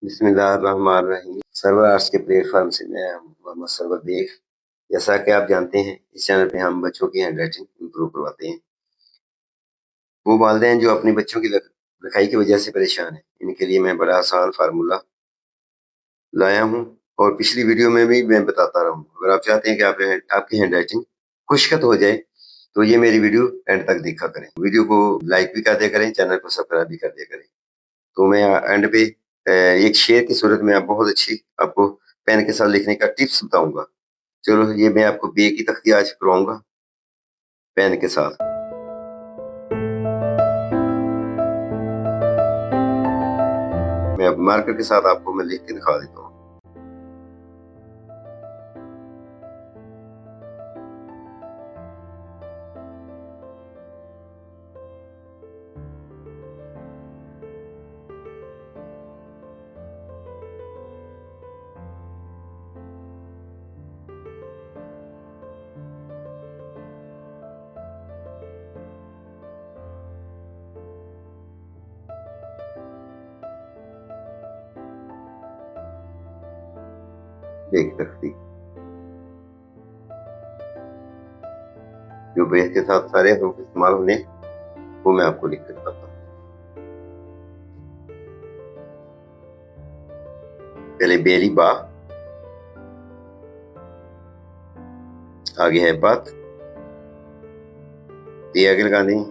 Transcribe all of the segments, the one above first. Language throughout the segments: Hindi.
बिस्मिल्लाहिर्रहमानिर्रहीम। सर्वर आर्ट्स के प्लेटफॉर्म से मैं मोहम्मद सरवर बेग। जैसा कि आप जानते हैं, इस चैनल पे हम बच्चों की हैंड राइटिंग इम्प्रूव करवाते हैं। वो वालिदैन जो अपने बच्चों की लिखाई की वजह से परेशान हैं, इनके लिए मैं बड़ा आसान फार्मूला लाया हूँ और पिछली वीडियो में भी मैं बताता रहा हूँ। अगर आप चाहते हैं कि आपकी हैंड राइटिंग खुशखत हो जाए तो ये मेरी वीडियो एंड तक देखा करें। वीडियो को लाइक भी कर दिया करें, चैनल को सब्सक्राइब भी कर दिया करें। तो मैं एंड पे एक शेर की सूरत में बहुत अच्छी आपको पेन के साथ लिखने का टिप्स बताऊंगा। चलो, ये मैं आपको बे की तख्ती आज करवाऊंगा पेन के साथ। मैं अब मार्कर के साथ आपको मैं लिख के दिखा देता हूँ। बे की तख्ती जो बे के साथ सारे हरूफ इस्तेमाल होने वो मैं आपको लिख के बताता हूँ। पहले बेली बा, आगे है बात, ये आगे लगा दें।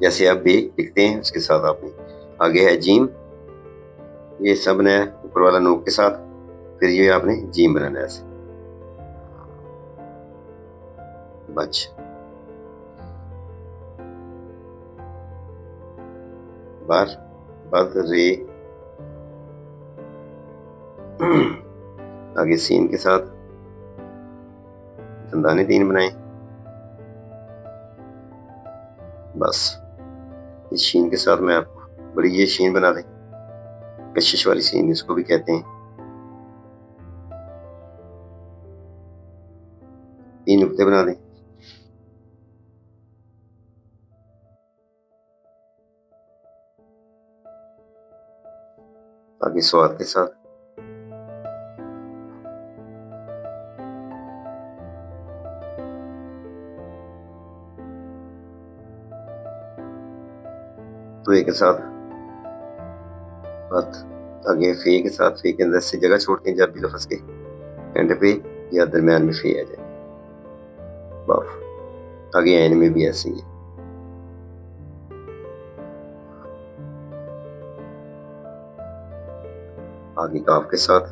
जैसे आप बे लिखते हैं उसके साथ आपने आगे है जीम, ये सब ने ऊपर वाला नोक के साथ, फिर ये आपने जीम बनाना है ऐसे। बच बार बद रे आगे सीन के साथ दंदाने 3 बनाए। बस इस शीन के साथ मैं आपको बड़ी ये शीन बना दें, कशिश वाली शीन इसको भी कहते हैं। 3 नुक्ते बना दें। आगे स्वाद के साथ तो के साथ बात, आगे फे के साथ, फे के अंदर से जगह छोड़ते हैं जब भी लफ्ज के एंड पे या दरमियान में फे आ जाए। बाफ आगे एन में भी ऐसे ही है। आगे काफ के साथ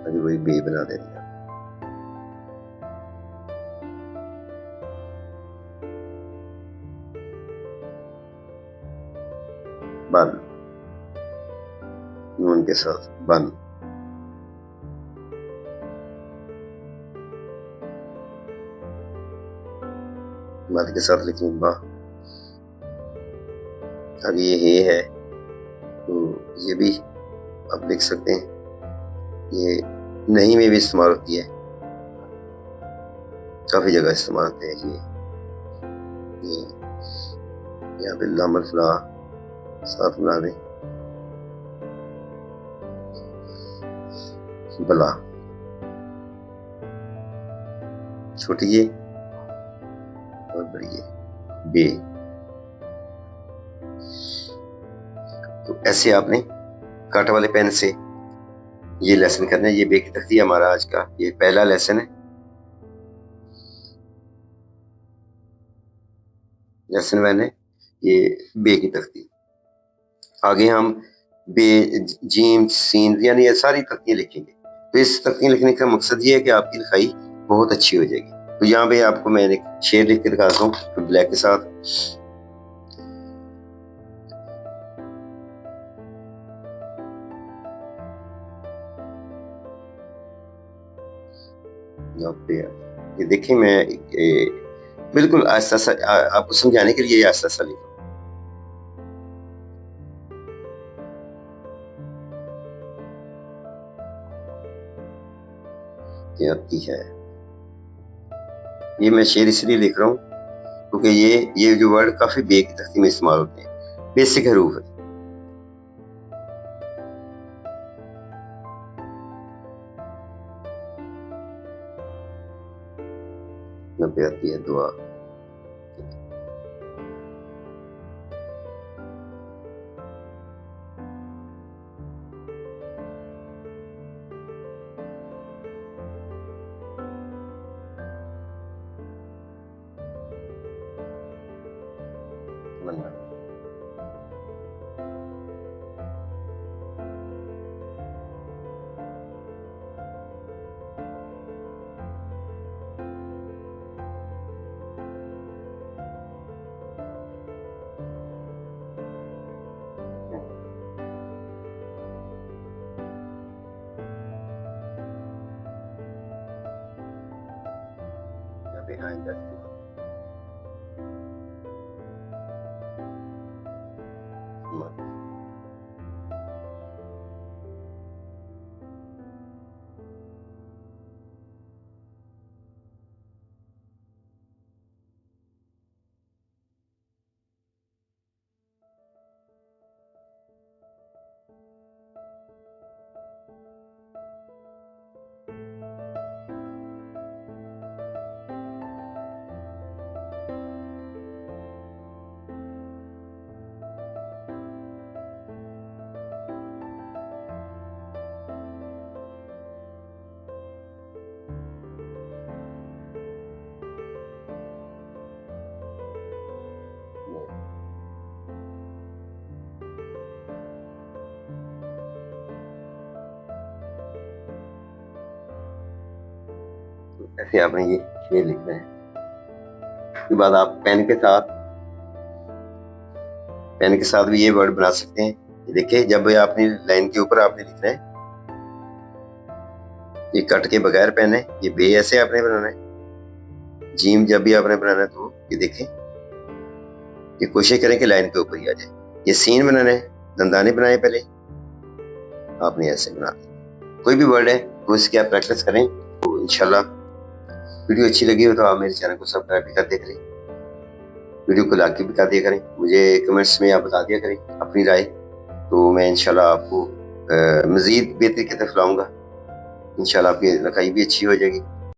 आगे वही बे बना दे दिया। बन नून के साथ बन, मद के साथ लिखें बा। आगे ये हे है तो ये भी आप लिख सकते हैं, ये नहीं में भी इस्तेमाल होती है, काफी जगह इस्तेमाल होते हैं। ये यहाँ पे लामल फला साथ बना दें, बला छोटी ये और बड़ी ये बे। तो ऐसे आपने कांटे वाले पेन से ये लेसन करना है। ये बे की तख्ती हमारा आज का ये पहला लेसन है। लेसन वन है ये बे की तख्ती। आगे हम बे जीम सीन यानी ये सारी तख्तियां लिखेंगे। तो इस तख्तियां लिखने का मकसद ये है कि आपकी लिखाई बहुत अच्छी हो जाएगी। तो यहाँ पे आपको मैं एक शेर लिख के दिखाता हूँ तो ब्लैक के साथ। ये देखिए मैं बिल्कुल आहिस्ता आपको समझाने के लिए आहिस्ता लिखा। ज्योति है। ये मैं शेर इसलिए लिख रहा हूँ क्योंकि ये जो वर्ड काफी बे की तख्ती में इस्तेमाल होते हैं, बेसिक हरूफ है। पे आती है दुआ। behind that door. ऐसे आपने ये शेर लिखना है। उसके बाद आप पेन के साथ भी ये वर्ड बना सकते हैं। देखिए, जब आपने लाइन के ऊपर आपने लिखना है, ये कट के बगैर पेन है, ये बे ऐसे आपने बनाना है। जीम जब भी आपने बनाना है तो ये देखें, ये कोशिश करें कि लाइन के ऊपर ही आ जाए। ये सीन बनाना है, दंदाने बनाए पहले, आपने ऐसे बना दिया। कोई भी वर्ड है तो इसकी आप प्रैक्टिस करें तो इंशाल्लाह। वीडियो अच्छी लगी हो तो आप मेरे चैनल को सब्सक्राइब भी कर दिया करें, वीडियो को लाइक भी कर दिया करें, मुझे कमेंट्स में आप बता दिया करें अपनी राय, तो मैं इंशाल्लाह आपको मज़ीद बेहतरी की तरफ लाऊंगा। इंशाल्लाह आपकी लिखाई भी अच्छी हो जाएगी।